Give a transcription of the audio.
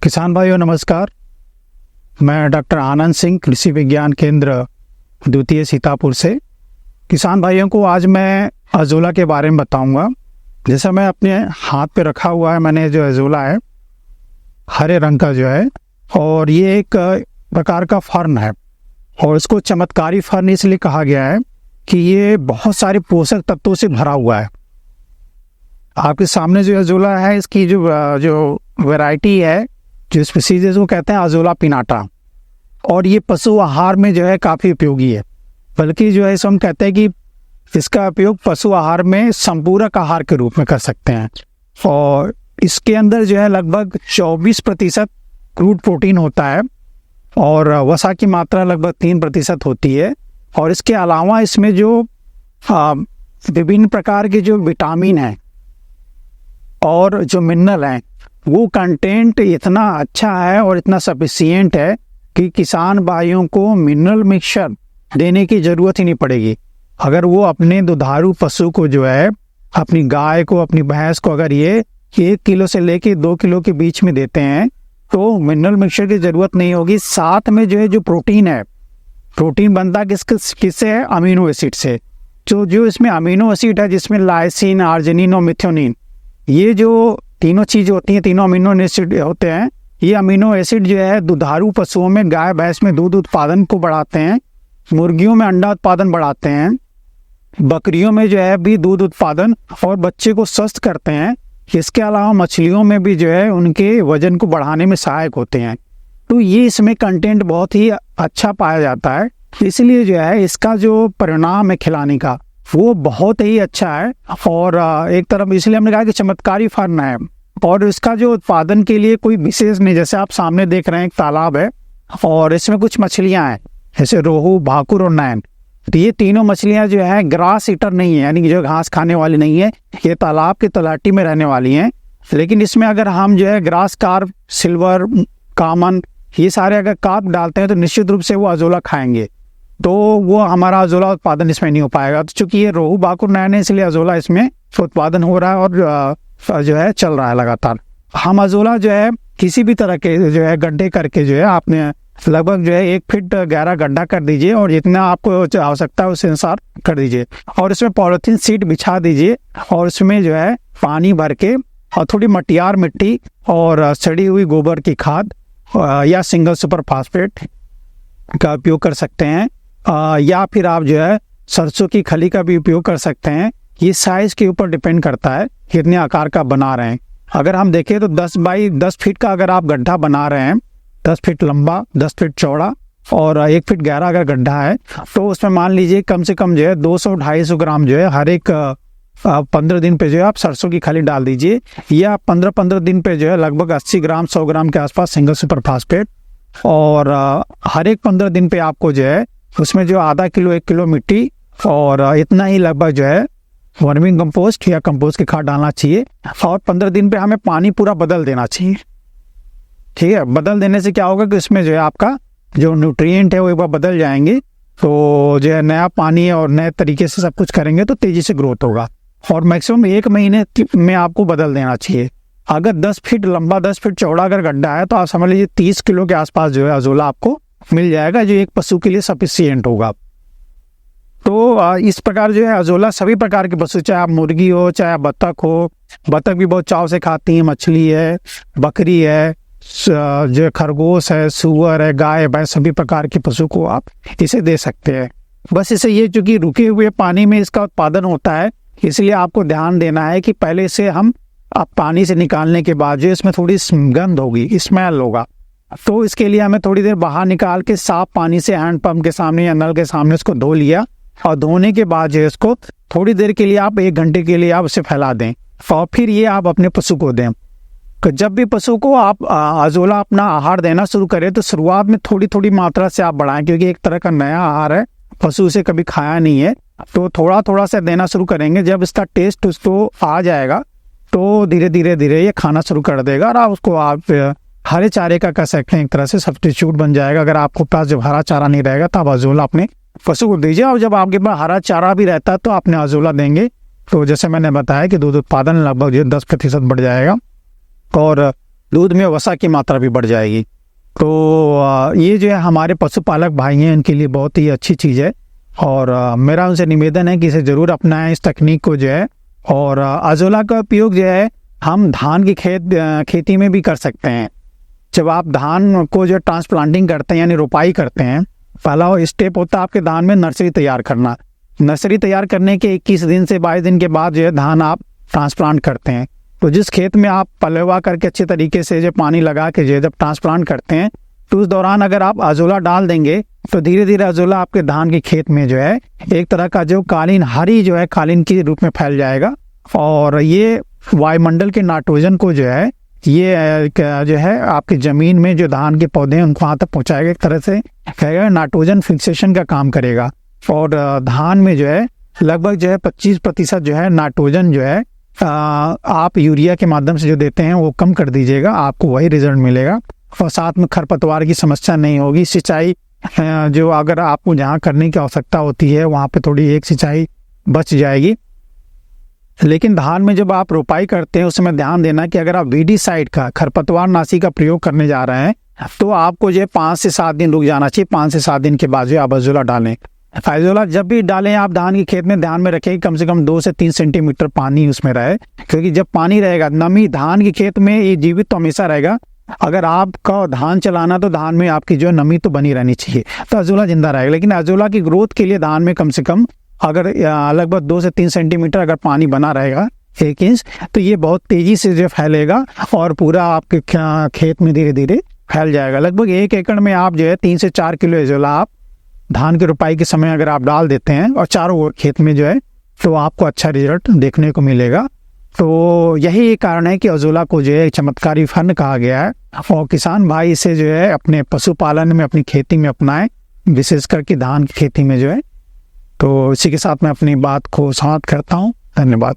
किसान भाइयों नमस्कार। मैं डॉक्टर आनंद सिंह, कृषि विज्ञान केंद्र द्वितीय सीतापुर से। किसान भाइयों को आज मैं अजोला के बारे में बताऊंगा। जैसा मैं अपने हाथ पे रखा हुआ है, मैंने जो अजोला है हरे रंग का जो है, और ये एक प्रकार का फर्न है और इसको चमत्कारी फर्न इसलिए कहा गया है कि ये बहुत सारे पोषक तत्वों से भरा हुआ है। आपके सामने जो अजोला है, इसकी जो वैरायटी है, जो स्पीसीज है, उसको कहते हैं अजोला पिनाटा, और ये पशु आहार में जो है काफ़ी उपयोगी है। बल्कि जो है इसे हम कहते हैं कि इसका उपयोग पशु आहार में संपूरक आहार के रूप में कर सकते हैं। और इसके अंदर जो है लगभग 24% क्रूड प्रोटीन होता है और वसा की मात्रा लगभग 3% होती है। और इसके अलावा इसमें जो विभिन्न प्रकार के जो विटामिन हैं और जो मिनरल हैं, वो कंटेंट इतना अच्छा है और इतना सफिशिएंट है कि किसान भाइयों को मिनरल मिक्सचर देने की ज़रूरत ही नहीं पड़ेगी। अगर वो अपने दुधारू पशु को जो है, अपनी गाय को, अपनी भैंस को, अगर ये 1 किलो से लेके 2 किलो के बीच में देते हैं तो मिनरल मिक्सचर की ज़रूरत नहीं होगी। साथ में जो है जो प्रोटीन है, प्रोटीन बनता किससे है? अमीनो एसिड से। जो इसमें अमीनो एसिड है, जिसमें लाइसिन, आर्जिनिन और मिथ्योनिन, ये जो तीनों चीज़ होती हैं, तीनों अमीनो एसिड होते हैं। ये अमीनो एसिड जो है दुधारू पशुओं में, गाय भैंस में दूध उत्पादन को बढ़ाते हैं, मुर्गियों में अंडा उत्पादन बढ़ाते हैं, बकरियों में जो है भी दूध उत्पादन और बच्चे को स्वस्थ करते हैं। इसके अलावा मछलियों में भी जो है उनके वजन को बढ़ाने में सहायक होते हैं। तो ये इसमें कंटेंट बहुत ही अच्छा पाया जाता है, इसलिए जो है इसका जो परिणाम है खिलाने का, वो बहुत ही अच्छा है। और एक तरफ इसलिए हमने कहा कि चमत्कारी फर्न है। और इसका जो उत्पादन के लिए कोई विशेष नहीं, जैसे आप सामने देख रहे हैं एक तालाब है और इसमें कुछ मछलियां हैं, जैसे रोहू, भाकुर और नैन। तो ये तीनों मछलियां जो है ग्रास ईटर नहीं है, यानी कि जो घास खाने वाली नहीं है, ये तालाब की तलहटी में रहने वाली हैं। लेकिन इसमें अगर हम जो है ग्रास कार्प, सिल्वर, कॉमन, ये सारे अगर कार्प डालते हैं तो निश्चित रूप से वो अजोला खाएंगे, तो वो हमारा अजोला उत्पादन इसमें नहीं हो पाएगा। तो चूंकि ये रोहू, भाकुर, नैन है, इसलिए अजोला इसमें उत्पादन हो रहा है और जो है चल रहा है लगातार। हम अजोला जो है किसी भी तरह के जो है गड्ढे करके जो है, आपने लगभग जो है 1 फीट गहरा गड्ढा कर दीजिए और जितना आपको आवश्यकता है उस अनुसार कर दीजिए, और इसमें पॉलिथीन सीट बिछा दीजिए और उसमें जो है पानी भर के और थोड़ी मटियार मिट्टी और सड़ी हुई गोबर की खाद या सिंगल सुपर फास्फेट का उपयोग कर सकते हैं, या फिर आप जो है सरसों की खली का भी उपयोग कर सकते हैं। ये साइज के ऊपर डिपेंड करता है कितने आकार का बना रहे हैं। अगर हम देखें तो 10 बाई 10 फीट का अगर आप गड्ढा बना रहे हैं, 10 फीट लंबा, 10 फीट चौड़ा और 1 फीट गहरा अगर गड्ढा है, तो उसमें मान लीजिए कम से कम जो है 200-250 ग्राम जो है हर एक 15 दिन पे जो है आप सरसों की खली डाल दीजिए, या 15-15 दिन पे जो है लगभग 80 ग्राम 100 ग्राम के आसपास सिंगल सुपर फास्फेट, और हर एक 15 दिन पे आपको जो है उसमें जो आधा किलो 1 किलो मिट्टी और इतना ही लगभग जो है वर्मिंग कंपोस्ट या कंपोस्ट की खाद डालना चाहिए। और 15 दिन पे हमें पानी पूरा बदल देना चाहिए। ठीक है, बदल देने से क्या होगा कि इसमें जो है आपका जो न्यूट्रिएंट है वो एक बार बदल जाएंगे, तो जो है नया पानी और नए तरीके से सब कुछ करेंगे तो तेजी से ग्रोथ होगा। और मैक्सिमम 1 महीने में आपको बदल देना चाहिए। अगर 10 फीट लंबा, 10 फीट चौड़ा अगर गड्ढा है, तो आप समझ लीजिए 30 किलो के आसपास जो है अजोला आपको मिल जाएगा, जो एक पशु के लिए सफिशिएंट होगा। तो इस प्रकार जो है अजोला सभी प्रकार के पशु, चाहे आप मुर्गी हो, चाहे आप बतख हो, बतख भी बहुत चाव से खाती हैं, मछली है, बकरी है, जो खरगोश है, सुअर है, गाय, भैंस, सभी प्रकार के पशु को आप इसे दे सकते हैं। बस इसे ये, चूंकि रुके हुए पानी में इसका उत्पादन होता है, इसलिए आपको ध्यान देना है कि पहले इसे हम आप पानी से निकालने के बाद जो इसमें थोड़ी गंध होगी, स्मेल होगा, तो इसके लिए हमें थोड़ी देर बाहर निकाल के साफ पानी से हैंड पंप के सामने या नल के सामने उसको धो लिया, और धोने के बाद जो है इसको थोड़ी देर के लिए आप 1 घंटे के लिए आप उसे फैला दें और फिर ये आप अपने पशु को दें। तो जब भी पशु को आप अजोला अपना आहार देना शुरू करें तो शुरुआत में थोड़ी थोड़ी मात्रा से आप बढ़ाएं, क्योंकि एक तरह का नया आहार है, पशु उसे कभी खाया नहीं है, तो थोड़ा थोड़ा सा देना शुरू करेंगे। जब इसका टेस्ट उसको आ जाएगा तो धीरे धीरे ये खाना शुरू कर देगा, और आप उसको आप हरे चारे का कह सकते हैं, एक तरह से सब्स्टिट्यूट बन जाएगा। अगर आपको पास जब हरा चारा नहीं रहेगा तो आप अजोला अपने पशु को दीजिए, और जब आपके पास हरा चारा भी रहता है तो आपने अजोला देंगे तो जैसे मैंने बताया कि दूध उत्पादन लगभग 10% बढ़ जाएगा। और दूध में वसा की मात्रा भी बढ़ जाएगी। तो ये जो है हमारे पशुपालक भाई हैं, इनके लिए बहुत ही अच्छी चीज़ है और मेरा उनसे निवेदन है कि इसे ज़रूर अपनाएं इस तकनीक को जो है। और अजोला का उपयोग जो है हम धान की खेती में भी कर सकते हैं। जब आप धान को जो ट्रांसप्लांटिंग करते हैं यानी रोपाई करते हैं, पहला स्टेप होता है आपके धान में नर्सरी तैयार करना। नर्सरी तैयार करने के 21 दिन से 22 दिन के बाद जो है धान आप ट्रांसप्लांट करते हैं। तो जिस खेत में आप पलवा करके अच्छे तरीके से जो पानी लगा के जो जब ट्रांसप्लांट करते हैं, तो उस दौरान अगर आप अजोला डाल देंगे तो धीरे धीरे अजोला आपके धान के खेत में जो है एक तरह का जो कालीन, हरी जो है कालीन के रूप में फैल जाएगा और ये वायुमंडल के नाइट्रोजन को जो है ये जो है आपकी ज़मीन में जो धान के पौधे हैं उनको वहाँ तक पहुँचाएगा, एक तरह से कहेगा नाइट्रोजन फिक्सेशन का काम करेगा। और धान में जो है लगभग जो है 25% जो है नाइट्रोजन जो है आप यूरिया के माध्यम से जो देते हैं वो कम कर दीजिएगा, आपको वही रिजल्ट मिलेगा। और साथ में खरपतवार की समस्या नहीं होगी। सिंचाई जो अगर आपको जहाँ करने की आवश्यकता होती है वहाँ पे थोड़ी एक सिंचाई बच जाएगी। लेकिन धान में जब आप रोपाई करते हैं उस समय ध्यान देना कि अगर आप वीडीसाइड का खरपतवार नाशी का प्रयोग करने जा रहे हैं तो आपको जो है 5 से 7 दिन रुक जाना चाहिए। 5 से 7 दिन के बाद जो आप अजोला डालें। अजोला जब भी डालें आप धान के खेत में ध्यान में रखें कम से कम 2 से 3 सेंटीमीटर पानी उसमें रहे, क्योंकि जब पानी रहेगा नमी धान के खेत में ये जीवित तो हमेशा रहेगा। अगर आपका धान चलाना तो धान में आपकी जो नमी तो बनी रहनी चाहिए, तो अजोला जिंदा रहेगा। लेकिन अजोला की ग्रोथ के लिए धान में कम से कम अगर लगभग 2 से 3 सेंटीमीटर अगर पानी बना रहेगा 1 इंच, तो ये बहुत तेजी से जो फैलेगा और पूरा आपके खेत में धीरे धीरे फैल जाएगा। लगभग 1 एकड़ में आप जो है 3 से 4 किलो अजोला आप धान की रोपाई के समय अगर आप डाल देते हैं और चारों ओर खेत में जो है तो आपको अच्छा रिजल्ट देखने को मिलेगा। तो यही एक कारण है कि अजोला को जो है चमत्कारी फन कहा गया है और किसान भाई इसे जो है अपने पशुपालन में अपनी खेती में अपनाएं, विशेष करके धान की खेती में जो है। तो इसी के साथ मैं अपनी बात को समाप्त करता हूँ। धन्यवाद।